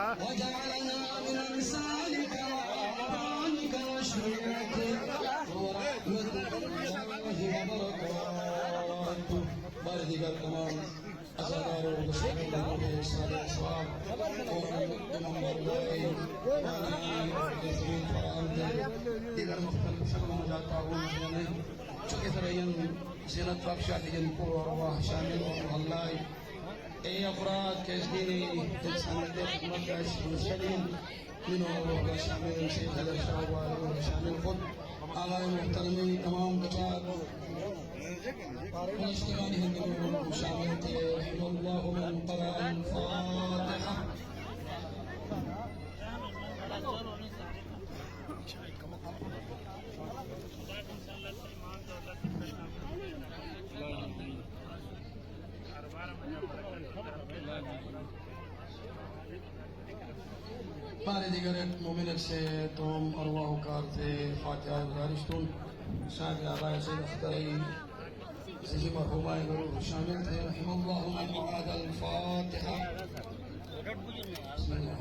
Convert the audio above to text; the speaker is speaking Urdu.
وجعلنا من أنصارك وأعوانك وشيعتك ورحمة الله وبركاته بارك الكمال أزادار وبشر الله صالح صواب ومن مرضائي ومن فرامد إذا المختلف سلم جاتاهم جنة شكثرين زينة بخشاتهم قوة رواه شامل والله أي أفراد كاسديني تسمى مكاش مسلمين منهم شامل شيخ الشعب وشامل خد أعلى المحترمين تمام كتاب واجتماعهم بمشاورته رحمه الله من قرأ الفاتحة بعد دیگر مومن سے تم ارواح کار سے فاتحہ گزارش تم شاید آباء سید اختری سيدي مرحوما يقولوا شامل رحمه الله من أراد الفاتحة بسم الله